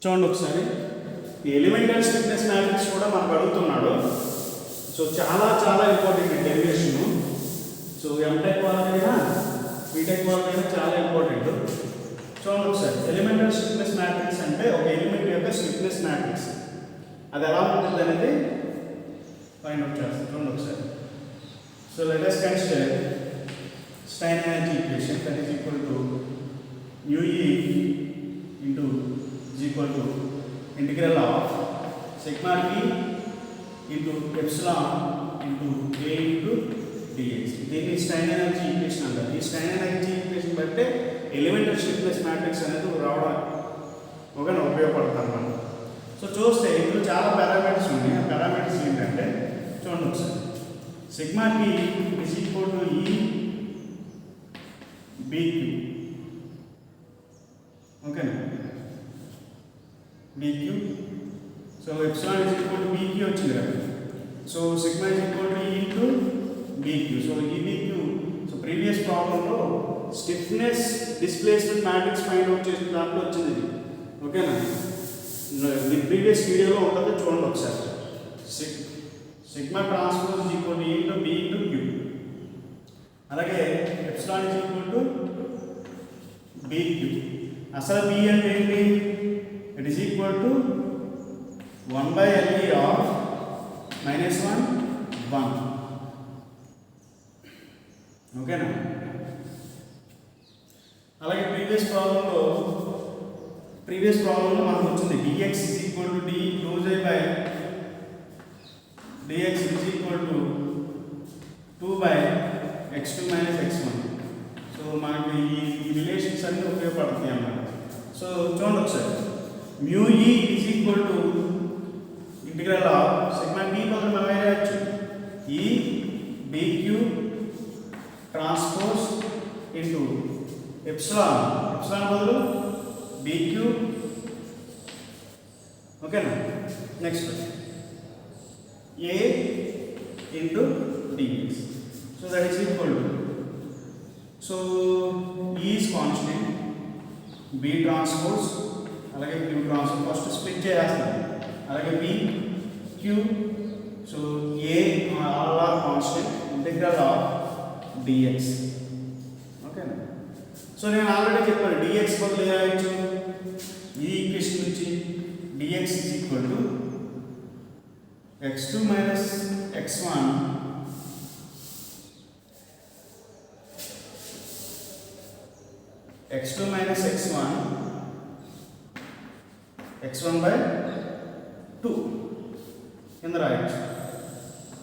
చూడండి ఒకసారి ఈ ఎలిమెంటల్ స్టిఫ్నెస్ మ్యాట్రిక్స్ కూడా మనకు అడుగుతున్నాడు. సో చాలా చాలా ఇంపార్టెంట్ ఈ డెరివేషన్. సో ఎంటెక్ వాళ్ళకైనా బీటెక్ వాళ్ళకైనా చాలా ఇంపార్టెంట్. చూడండి ఒకసారి ఎలిమెంటల్ స్టిఫ్నెస్ మ్యాట్రిక్స్ అంటే ఒక ఎలిమెంట్ యొక్క స్టిఫ్నెస్ మ్యాట్రిక్స్ అది ఎలా ఉంటుంది అనేది ఫైండ్ అవుట్ చేస్తాం. చూడండి ఒకసారి. So let us consider strain energy equation that is equal to mu e into is equal to integral of sigma t into epsilon into a into dx. దీన్ని strain energy equation అంటారు. ఈ strain energy equation బట్టే elemental stiffness matrix అనేది రావడం ఒక ఉపయోగపడతారు మనం. So చూస్తే ఇందులో చాలా పారామీటర్స్ ఉన్నాయి. ఆ పారామీటర్స్ ఏంటంటే చూడండి ఒకసారి. Sigma T is equal to E BQ. ఓకేనా, BQ. So epsilon is equal to BQ వచ్చింది కదా. So sigma is equal to E into BQ. So E BQ so previous ప్రాబ్లంలో stiffness displacement matrix find out చేసిన దాంట్లో వచ్చింది ఇది. ఓకేనా, మీ previous వీడియోలో ఉంటుంది, చూడండి ఒకసారి. Sigma transpose is equal to E into B into Q. అలాగే epsilon is equal to B Q. అసలు బి అంటే ఏంటి? It is equal to 1/LE of -1 1. ఓకేనా, అలాగే ప్రీవియస్ ప్రాబ్లంలో మనకు వచ్చింది dx is equal to d close by dx is equal to 2 by x2 minus x1. So మనకి ఈ రిలేషన్స్ అన్నీ ఉపయోగపడుతాయి అన్నమాట. సో చూడండి ఒకసారి. mu e is equal to integral of sigma t బదులు మనం ఏం రాయొచ్చు? e bq transpose into epsilon బదులు bq. ఓకేనా, next a into dx. So that is equal to, so e is constant, b transpose అలాగే q transpose first split చేసేస్తాను. అలాగే b q. సో a all are constant, integral of dx. ఓకేనా, సో నేను already చెప్పాను dx బదులు ఏం రాయొచ్చు? ఈ ఈక్వేషన్ నుంచి dx is equal to x2 minus x1 x1 by 2 కింద రాయొచ్చు.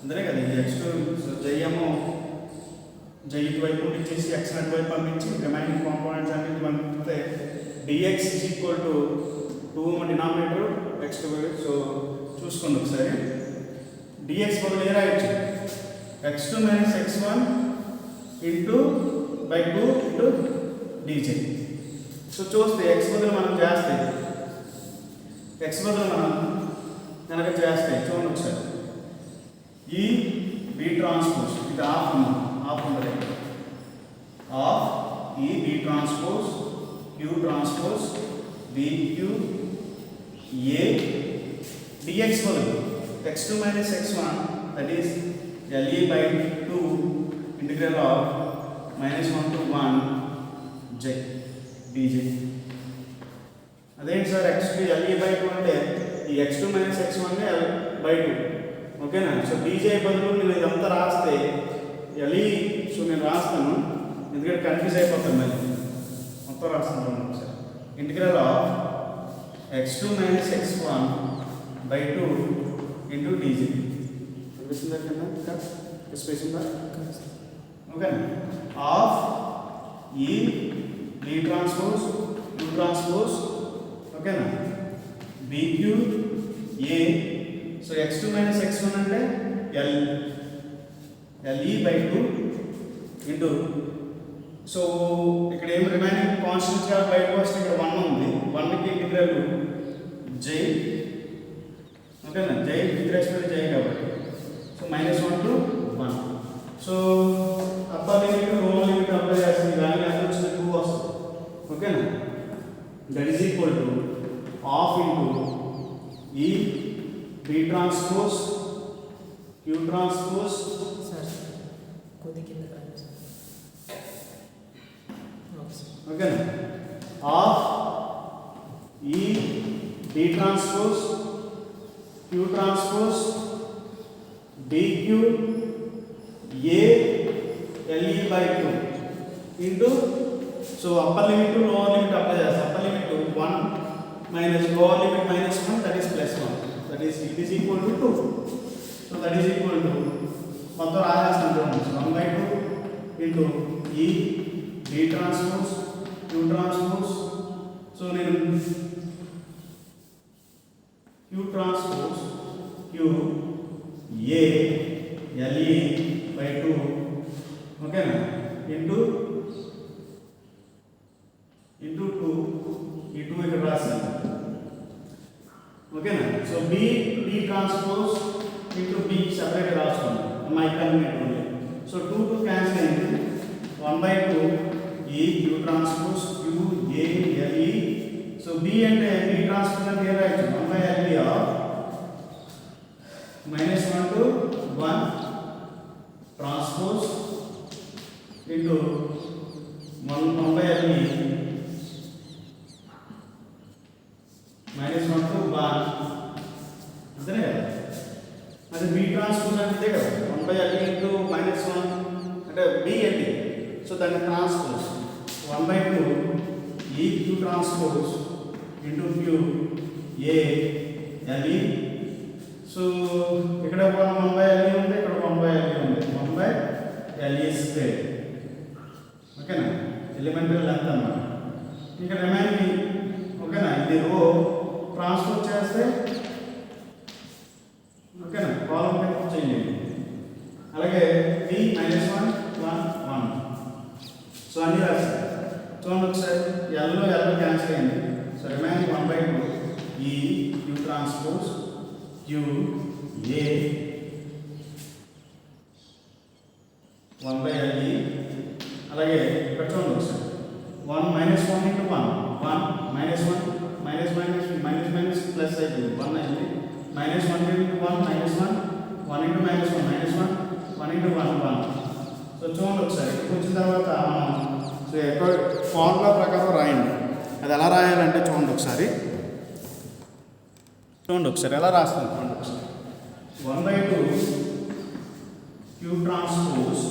అందరే కదా ఇది x2. సో జై వైపు ఇచ్చేసి x వైపు పంపించి రిమైనింగ్ కాంపోనెంట్స్ అన్నిటి పంపిస్తే dx is equal to 2 denominator x2. So చూసుకోండి ఒకసారి. dx బదులు ఏ రాయొచ్చు? x2 minus x1 into by 2 into dj. So చూస్తే x బదులు మనం చేస్తే కనుక చేస్తే చూడండి ఒకసారి. ఈ b ట్రాన్స్పోజ్ ఇది ఆఫ్ ఉండదు. ఆఫ్ ఈ b transpose q transpose bq a dx బదులు x2 minus x1 that is LE by 2 integral of -1 to 1 j dj. అదేంటి సార్ x2 LE by 2 అంటే ఈ x2 minus x1 by 2. ఓకేనా, so dj బదులు నేను ఇదంతా రాస్తే LE. సో నేను రాస్తాను ఎందుకంటే కన్ఫ్యూజ్ అయిపోతాను మళ్ళీ. మొత్తం రాస్తాను ఒకసారి. Integral of x2 minus x1 by 2 into dz. కనిపిస్తుందా కింద? స్పేస్ ఉందా? ఓకే. ఆఫ్ ఈ b ట్రాన్స్పోజ్ u ట్రాన్స్పోజ్. ఓకేనా, bq a. So x2 minus x1 అంటే LE by 2 ఇంటూ. సో ఇక్కడ ఏం రిమైనింగ్ కాన్స్టెంట్స్ గా బయటకు వస్తే ఇక్కడ 1 ఉంది. 1కి ఇంటిగ్రల్ j. ఓకేనా, j విత్ రెస్పెక్ట్ j కాబట్టి so -1 to 1. So upper limit lower limit apply చేస్తుంది. దానికి ఎంత వచ్చింది? 2 వస్తుంది. ఓకేనా, that is equal to half into B transpose Q transpose sir కొద్ది కింద రాయండి sir. Okay sir. okay of E D transpose Q transpose DQ A LE by 2 into so upper limit to lower limit apply చేస్తాం. upper limit to 1 minus lower limit minus 1, that is plus 1, that is it is equal to 2. so that is equal to మొత్తం రాసేస్తాం చూడండి 1/2 into E D transpose Q transpose. so నేను Q transpose Q A LE by 2 okay na into 2 ఈ 2 ఇక్కడ రాసాను okay నా. So B transpose into B separate రాసుకోండి my convenient only. So 2 cancel అయింది 1/2 E Q transpose Q A LE. So B అంటే B transpose అంటే ఏ రాయొచ్చు 1/LE of -1 to 1 transpose into 1/LE -1 to 1 అంతేనే కదా. అది B ట్రాన్స్పోజ్ అంటే కదా 1/LE into -1 అంటే B అంటే సో దాన్ని transpose 1/2 E Q transpose into Q A LE. So ఇక్కడ 1/LE ఉంది, ఇక్కడ 1/LE ఉంది, 1/LE స్క్వేర్ ఓకేనా. ఎలిమెంటల్ లెంత్ అన్నమాట. ఇంకా రిమైనింగ్ ఓకేనా. ఇది రో ట్రాన్స్ఫర్ చేస్తే ఓకేనా కాలమ్ కింద చేయండి. అలాగే B -1 1 1 సో అన్ని రాస్తాయి చూడండి ఒకసారి. L క్యాన్సిల్ అయింది. So remaining 1/2 E Q transpose Q A 1/LE. అలాగే ఇక్కడ చూడండి ఒకసారి 1 -1 into 1 -1 minus plus అయిపోయింది 1 అయింది. -1 into 1 -1 1 into -1 1 into 1 1. సో చూడండి ఒకసారి వచ్చిన తర్వాత మనం సో ఎక్కడ ఫార్ములా ప్రకారం రాయండి. అది ఎలా రాయాలంటే చూడండి ఒకసారి ఎలా రాస్తాను చూడండి ఒకసారి. 1/2 Q transpose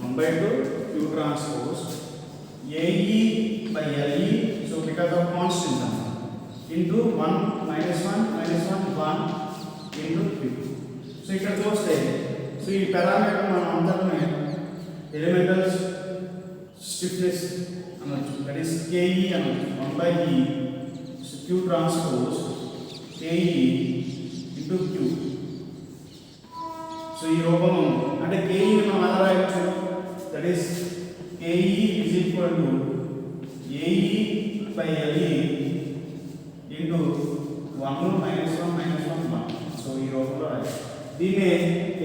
1/2 Q transpose AE by LE. so because of constant into 1 -1 1 into Q. So ఇక్కడ చూస్తే సో ఈ పారామీటర్ మనం అందరినీ ఎలిమెంటల్ స్టిఫ్నెస్ అనొచ్చు. దట్ ఈస్ KE అనొచ్చు 1/E Q transpose KE into Q. So ఈ రూపంలో అంటే KE ని మనం ఎలా రాయొచ్చు. That is KE is equal to AE by LE into 1 -1 1. So ఈ రూపంలో దీన్నే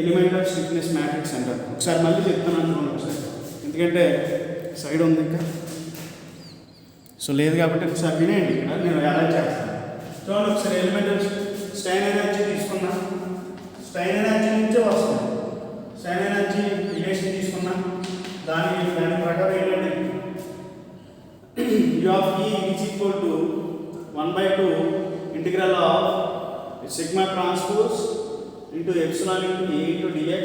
ఎలిమెంటల్ స్టిఫ్నెస్ మ్యాట్రిక్స్ అంటారు. ఒకసారి మళ్ళీ చెప్తాను అనుకోండి ఒకసారి, ఎందుకంటే సైడ్ ఉంది ఇంకా సో లేదు కాబట్టి ఒకసారి వినేయండి. ఇక్కడ నేను ఎలా చేస్తాను చూడండి ఒకసారి. ఎలిమెంటల్ స్ట్రైన్ ఎనర్జీ తీసుకున్నా, స్ట్రైన్ ఎనర్జీ నుంచే వస్తుంది. స్ట్రైన్ ఎనర్జీ రిలేషన్ తీసుకున్నా దాని ప్రకారం ఏంటంటే U of E is equal to 1/2 integral of sigma transpose into epsilon into A into dx.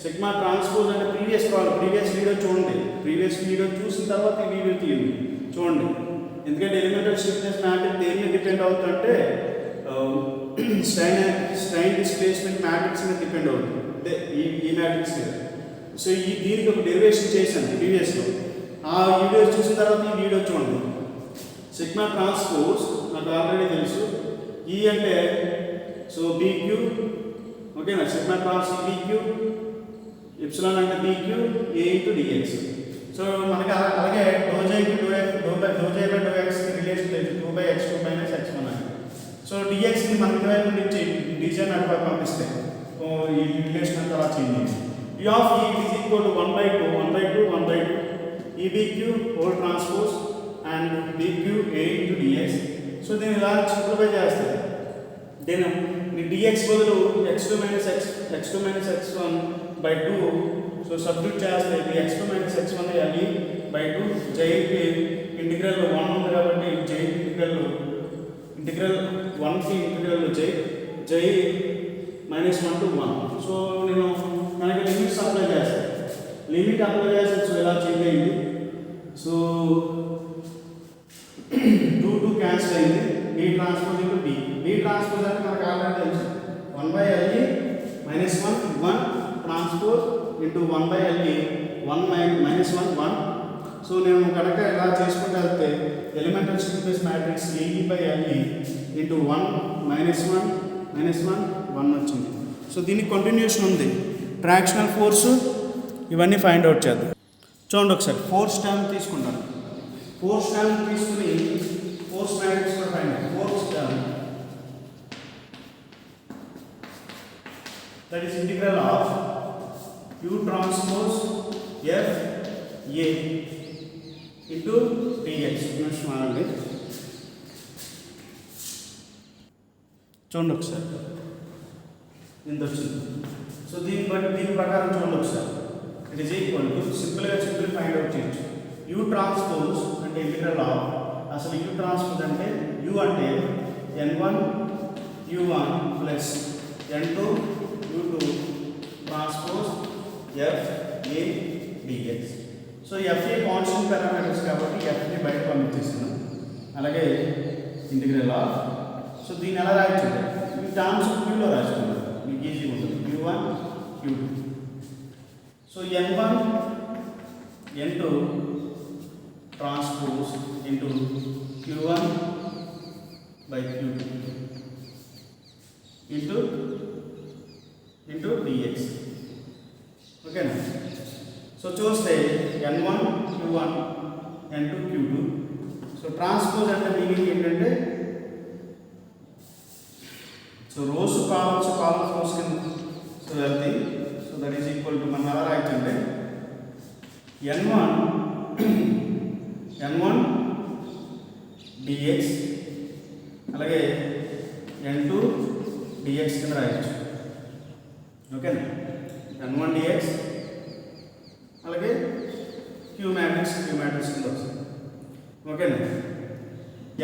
Sigma transpose అంటే ప్రీవియస్ వీడియో చూడండి. ప్రీవియస్ వీడియో చూసిన తర్వాత ఈ వీడియో తీయండి చూడండి. ఎందుకంటే ఎలిమెంటల్ స్టిఫ్నెస్ మ్యాట్రిక్స్ దేని మీద డిపెండ్ అవుతుందంటే స్ట్రైన్ డిస్ప్లేస్మెంట్ మ్యాట్రిక్స్ మీద డిపెండ్ అవుతుంది. అంటే ఈ మ్యాట్రిక్స్ మీద. సో దీనికి ఒక డెరివేషన్ చేశాను ప్రీవియస్లో. ఆ వీడియో చూసిన తర్వాత ఈ వీడియో చూడండి. సిగ్మా ట్రాన్స్పోజ్ నాకు ఆల్రెడీ తెలుసు. ఈ అంటే సో BQ ఓకేనా. సిగ్మా ట్రాన్స్ BQ ఎప్సిలాన్ అంటే BQ A into dx. So మనకి అలాగే ∂J/∂x రిలేషన్ లేదు 2/x2 - x1 అని. సో dx ని మన వైపు నుంచి dz అటువైపు పంపిస్తే ఈ రిలేషన్ అంతా అలా చేంజ్ అయింది. U of E is equal to 1/2 EBQ whole transpose and BQ A into dx. So దీన్ని ఇలా సింప్లిఫై చేస్తే దీని డిఎక్స్ బదులు x2 minus x1 by 2. So substitute చేస్తే ఇది x2 minus x1 LE by 2 జైకి ఇంటిగ్రల్ 1 ఉంది కాబట్టి జై ఇంటిగ్రల్ 1కి ఇంటిగ్రల్ జై మైనస్ 1 to 1. సో నేను మనకి లిమిట్స్ అప్లై చేస్తాను. లిమిట్ అప్లై చేస్తే సో ఇలా చేంజ్ అయింది. సో 2 క్యాన్సిల్ అయింది. D transpose into D transpose అంటే మనకు ఆల్రెడీ తెలుసు 1/LE minus 1 transpose into 1/LE 1 సో నేను కనుక ఇలా చేసుకుంటూ వెళ్తే elemental string matrix LE/LE into 1 వచ్చింది. సో దీనికి కంటిన్యూషన్ ఉంది. ట్రాక్షనల్ ఫోర్సు ఇవన్నీ ఫైండ్ అవుట్ చేద్దాం. చూడండి ఒకసారి ఫోర్స్ టర్మ్ తీసుకుంటాను. ఫోర్స్ టర్మ్ తీసుకుని ఫోర్స్ మ్యాట్రిక్స్ కూడా find out. Force term that is integral of U transpose FA into dx. చూడండి ఒకసారి ఇంత వచ్చింది. సో దీని ప్రకారం చూడండి ఒకసారి. It is equal to simple find out చేయొచ్చు. U ట్రాన్స్పోజ్ అంటే ఇంటిగ్రల్ ఆఫ్, అసలు U ట్రాన్స్పోజ్ అంటే U అంటే n1 U1 plus n2 U2 transpose FA dx. So FA constant parameters కాబట్టి FA బయట పంపించేసాను. అలాగే ఇంటిగ్రల్ ఆఫ్. సో దీన్ని ఎలా రాయొచ్చు? ఈ టర్మ్స్ Qలో రాసుకున్నాను, మీకు ఈజీగా ఉంటుంది. U1 U2. So n1 n2 transpose into Q1 by Q2 into dx. ఓకేనా? సో చూస్తే n1 Q1 n2 Q2. So transpose అంటే మీనింగ్ ఏంటంటే సో రోస్ కాలమ్స్ రోస్ కింద సో వెళ్తాయి. So that is equal to మనం ఎలా రాయొచ్చంటే n1 dx అలాగే n2 dx కింద రాయొచ్చు. ఓకేనా? n1 dx అలాగే Q మ్యాట్రిక్స్ కింద వస్తుంది. ఓకేనా?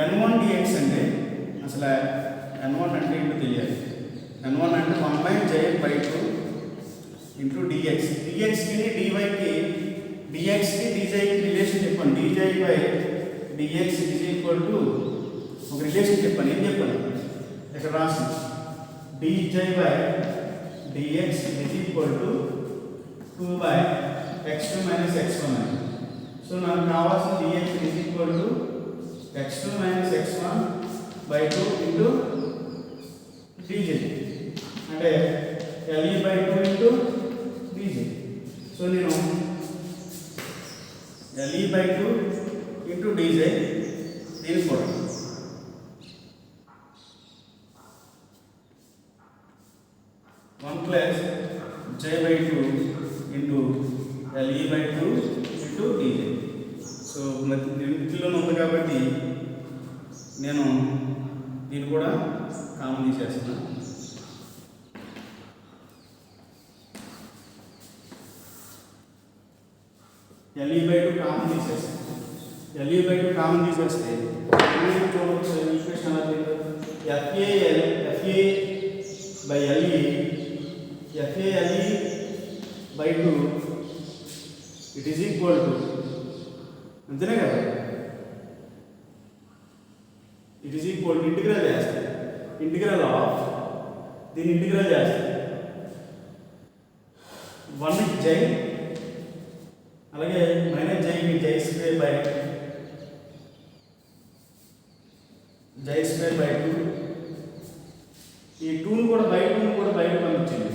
n1 dx అంటే అసలు n1 అంటే ఏంటో తెలియాలి. n1 అంటే 1/j/2 ఇంటూ dx. dxకి dyకి dxకి djకి రిలేషన్ చెప్పండి. dj/dx ఈజ్ ఈక్వల్ టు ఒక రిలేషన్ చెప్పండి. ఏం చెప్పండి? ఇక్కడ రాసి dj/dx is equal to 2/x2 minus x1. So నాకు కావాల్సిన dx is equal to x2 minus x1 by 2 into dj అంటే LE/2 ఇంటూ dj. సో నేను LE/2 ఇంటూ dj దీనికి కూడా 1 plus j/2 into LE/2 into dj. So ఇంటిలో ఉంది కాబట్టి నేను దీన్ని కూడా కామన్ తీసేస్తున్నాను. LE/2 కామన్ తీసేస్తాను. LE/2 కామన్ తీసేస్తే చూడవచ్చు ఈక్వేషన్ ఎలా FA/LE/2 it is equal to అంతేనే కదా. It is equal to integral చేస్తే ఇంటిగ్రల్ ఆఫ్ దీన్ని ఇంటిగ్రల్ చేస్తే 1 జై అలాగే మైనస్ జైకి జై2/2 ఈ 2ని కూడా బయట పంపించింది.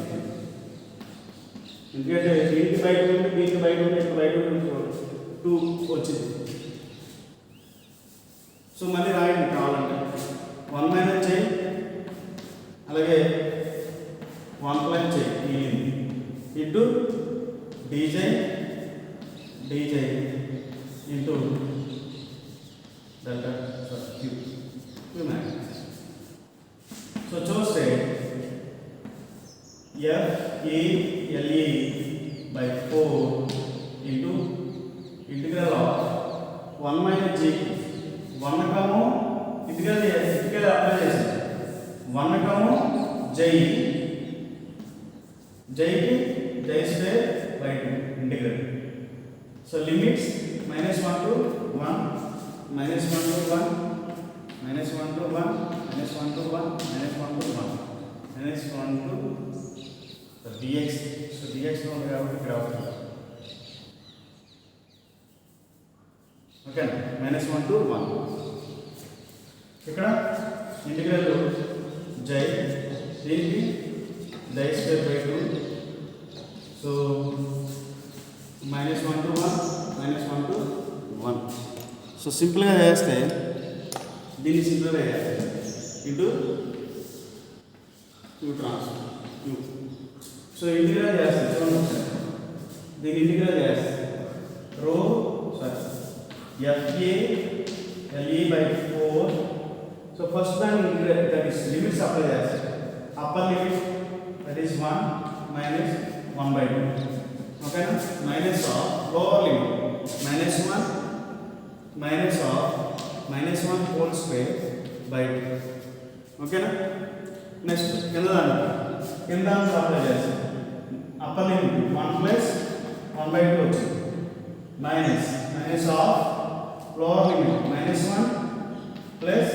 ఎందుకంటే దీనికి బయట ఉంటే దీనికి బయట ఉంటే ఇక్కడ బయట 2 వచ్చింది. సో మళ్ళీ రాయండి కావాలంటే 1 మైనస్ జై అలాగే 1 ప్లస్ జై into dj into delta Q matrix. So చూస్తే FALE by 4 into integral of 1 minus G. 1 కాము ఇంటిగ్రల్ అప్లై చేసాం. 1 కాము జైకి జై square by 2 integral. So limits -1 to 1, -1 to 1, -1 to 1, -1 to 1, -1 to 1, -1 to dx. So dx లో ఉంది కాబట్టి ఇక్కడ అవుతుంది. Okay, -1 to 1. ఇక్కడ ఇంటిగ్రల్ జై దీనికి జై square by 2. So -1 to 1, -1 to 1. So సింపుల్గా చేస్తే దీన్ని సింపుల్గా చేయాలి into you transfer you. So integral చేస్తే చూడండి, దీన్ని ఇంటిగ్రల్ చేస్తే FALE by 4. So first time integral, that is limits apply చేస్తే upper limit that is 1 minus 1 by 2. Okay, minus of lower limit -1 minus of -1 whole square by 2. Okay na? Next కింద apply చేస్తే upper limit 1 plus 1 by 2 వచ్చింది. minus of lower limit -1 plus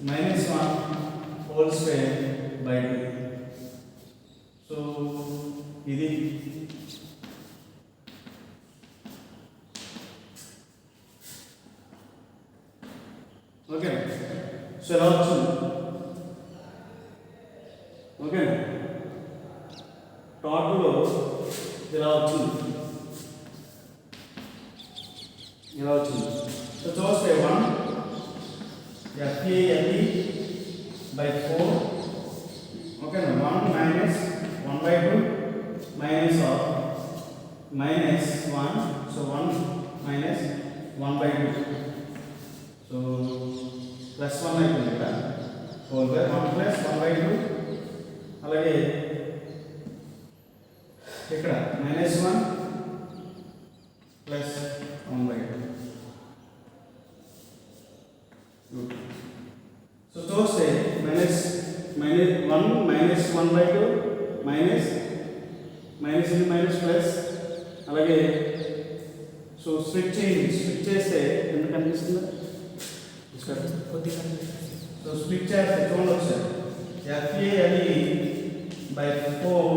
-1 whole square by 2. So ఇది okay. So ఎలా వచ్చింది? Okay, టాప్లో ఇలా వచ్చింది. So చూస్తే 1 FALE by 4. Okay, 1 minus 1 by 2 minus of -1. So 1 minus 1 by 2. So +1 అయిపోయింది ఇక్కడ. 4 by 1 plus 1 by 2. అలాగే ఇక్కడ -1 plus 1 by 2. సో చూస్తే -1 minus 1 by 2 minus ఇది మైనస్ ప్లస్. అలాగే సో స్ప్లిట్ చేస్తే ఎంత కనిపిస్తుందా? సో స్ప్లిట్ చేస్తే చూడండి ఒకసారి, FALE by 4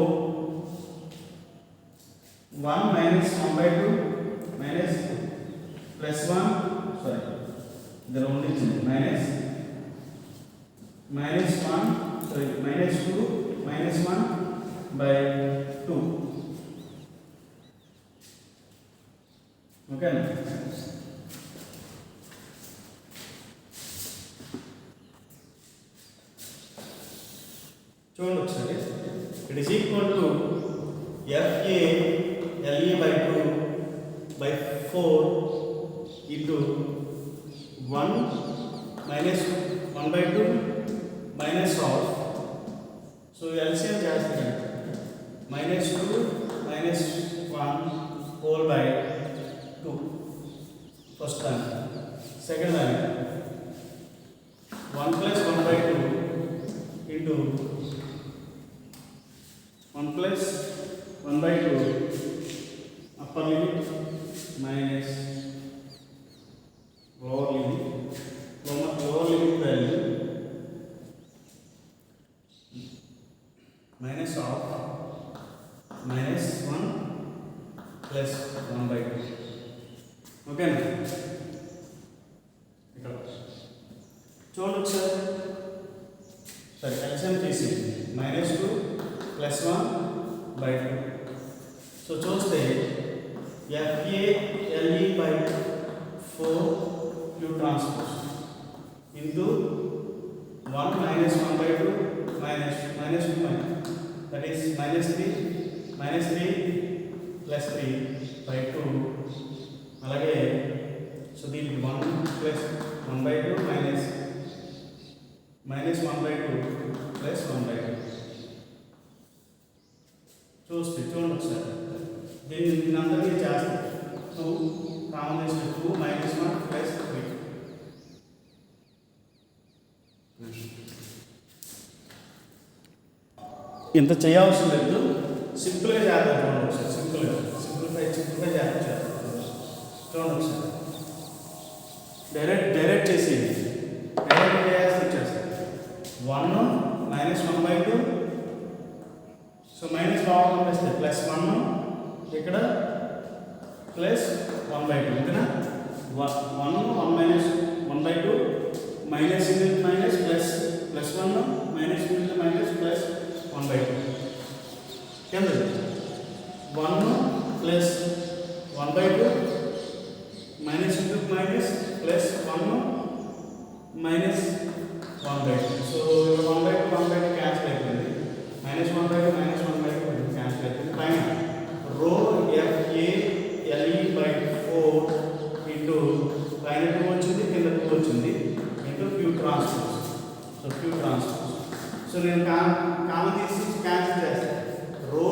1 minus 1 by 2 minus plus 1, sorry there only minus 1, sorry -2 -1 by 2. Okay, చూడండి ఒకసారి, it is equal to FALE by 2 by 4 into 1 minus 1 by 2 minus of, so LCM చేస్తే -2 minus 1 whole by 2 first time. Second time 1 plus 1 by 2 into 1 plus 1 by 2 upper limit minus lower limit value minus of -1 plus 1 by 2. Okay na? ఇక్కడ చూడండి sir, సరే LCM తీసి -2 plus 1 by 2. So చూస్తే FALE by 4 Q transpose into 1 minus 1 by 2 minus 2 that is -3 plus 3 by 2. అలాగే so దీనికి 1 plus 1 by 2 minus 1 by 2 plus 1 by 2. చూడండి ఒకసారి దీని అంతటి చేస్తాం 2 కామన్ చేస్తే 2 మైనస్ 1 ప్లస్ 3 ఇంత చేయవలసిన లేదు సింపుల్గా చేద్దాం చూడండి ఒకసారి సింప్లిఫై చేద్దాం చూడండి ఒకసారి డైరెక్ట్ చేసి డైరెక్ట్ చేయాల్సి వచ్చేస్తాం 1 మైనస్ 1/2 సో మైనస్ బాగా పంపిస్తే ప్లస్ 1 ఇక్కడ ప్లస్ 1/2 ఓకేనా 1 minus 1/2 minus into minus plus 1 minus into minus plus 1/2 కింద 1 plus 1/2 minus into minus plus 1 minus 1/2 so 1/2 cancel అయిపోయింది మైనస్ 1/2 మైనస్ 1/2 క్యాన్సిల్ అయిపోయింది పైన రో FALE/4 ఇంటూ పైన 2 వచ్చింది కింద 2 వచ్చింది into Q transpose so Q transpose so నేను కామన్ తీసి క్యాన్సిల్ చేస్తాను రో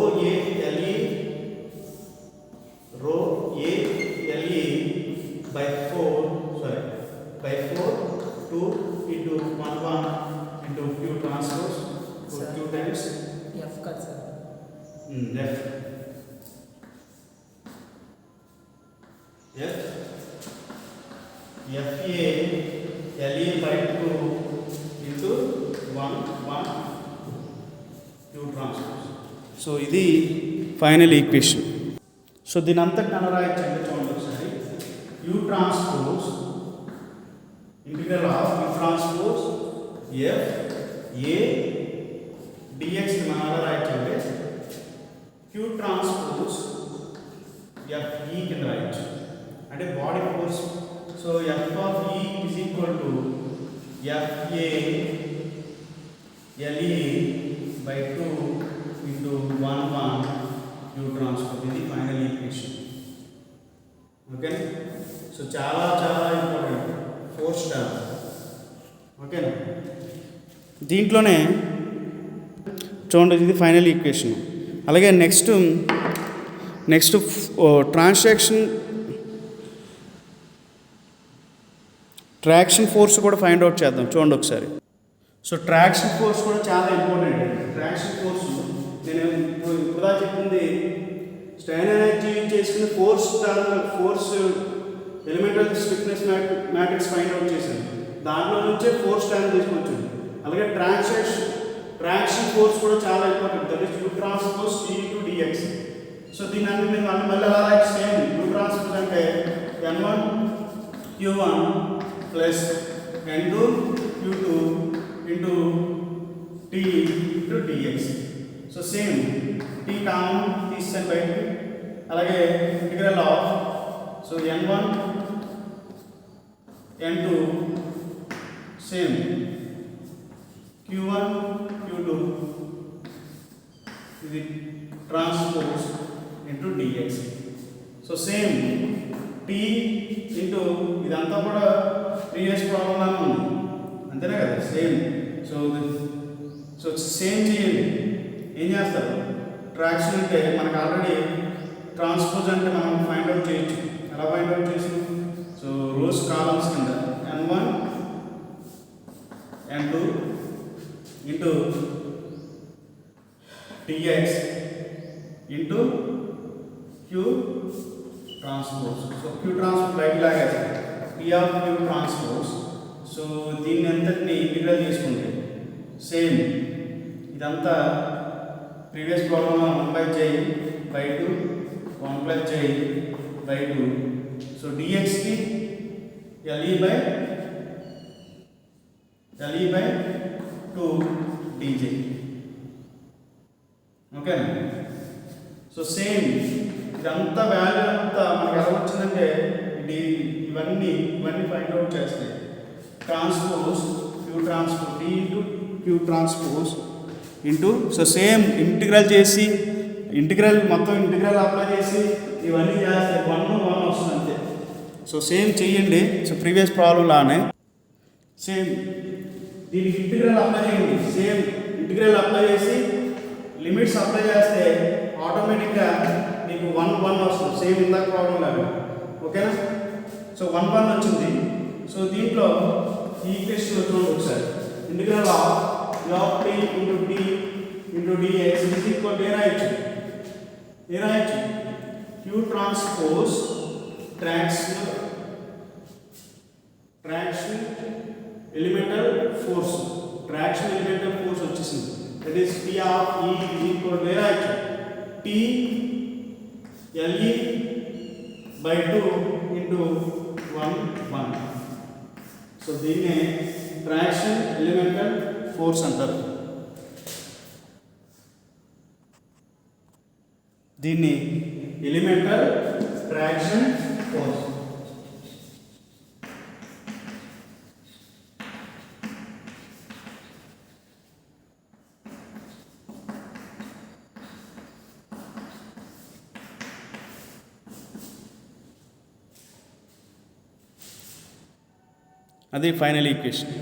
ALE by 4 2 into 1 into Q transpose so Sir. 2 times F cut, sir. F FALE by 2 into 1 Q transpose so ఇది ఫైనల్ ఈక్వేషన్ సో దీని అంతా కనరాయించండి చూడండి ఒకసారి U transpose integral of U transpose F A dx మనం అలా రాయొచ్చండి Q transpose F E కింద రాయొచ్చు అంటే body force so F of E is equal to F A LE by 2 into 1 U transpose ఇది ఫైనల్ ఈక్వేషన్ ఓకే సో చాలా చాలా important force term ఓకేనా దీంట్లోనే చూడండి ఇది ఫైనల్ ఈక్వేషన్ అలాగే నెక్స్ట్ ట్రాక్షన్ ఫోర్స్ కూడా ఫైండ్ అవుట్ చేద్దాం చూడండి ఒకసారి సో ట్రాక్షన్ ఫోర్స్ కూడా చాలా ఇంపార్టెంట్ అండి ట్రాక్షన్ ఫోర్స్ నేను ఇప్పుడు చెప్పింది స్ట్రెయిన్ ఎనర్జీ చేసుకుని force elemental stiffness matrix find out చేశాను దాంట్లో నుంచే ఫోర్స్ టర్మ్ తీసుకొచ్చాను అలాగే ట్రాక్షన్ ఫోర్స్ కూడా చాలా important that is U transpose T to dx so దీని అన్ని నేను మళ్ళీ అలా సేమ్ U ట్రాన్స్పోజ్ అంటే N1 Q1 plus N2 Q2 into T into dx so same T common తీసాను బయటికి అలాగే integral of so N1 N2 same Q1 Q2 ఇది transpose into dx so same T into ఇదంతా కూడా previous ప్రాబ్లంలానే ఉంది అంతేనే కదా సేమ్ సో సేమ్ చేయండి ఏం చేస్తారు ట్రాక్షన్ అంటే మనకు ఆల్రెడీ ట్రాన్స్పోజ్ అంటే మనం ఫైండ్ అవుట్ చేయొచ్చు ఎలా ఫైండ్ అవుట్ చేసి సో రోస్ కాలమ్స్ కింద N1 N2 into dx into Q transpose so Q transpose బయట లాగేస్తారు P of Q transpose so దీన్ని అంతటిని ఇంటిగ్రల్ తీసుకుంటే సేమ్ ఇదంతా ప్రీవియస్ ప్రాబ్లంలో 1/j/2 1+j/2 సో dx కి LE/2 dj ఓకేనా సో సేమ్ ఇదంతా వాల్యూ అంతా మనకి ఎలా వచ్చిందంటే ఇవన్నీ ఫైండ్ అవుట్ చేస్తాయి transpose Q transpose T into Q transpose into so same మొత్తం ఇంటిగ్రల్ అప్లై చేసి ఇవన్నీ చేస్తే 1 వస్తుంది అంతే సో సేమ్ చెయ్యండి సో ప్రీవియస్ ప్రాబ్లం లానే సేమ్ దీనికి ఇంటిగ్రల్ అప్లై చేయండి సేమ్ ఇంటిగ్రల్ అప్లై చేసి లిమిట్స్ అప్లై చేస్తే ఆటోమేటిక్గా మీకు 1 వస్తుంది, సేమ్ ఇందాక ప్రాబ్లం లాగా. ఓకేనా? సో 1 వచ్చింది. సో దీంట్లో ఈ ఈక్వేషన్ చూడండి ఒకసారి. Integral of t into d into dx is equal to a రాయొచ్చు q transpose traction elemental force వచ్చేసింది. That is p of e is equal to a రాయొచ్చు t le by 2 into 1. So దీన్నే traction elemental force అంటారు. దీన్ని elemental traction force. అది final equation.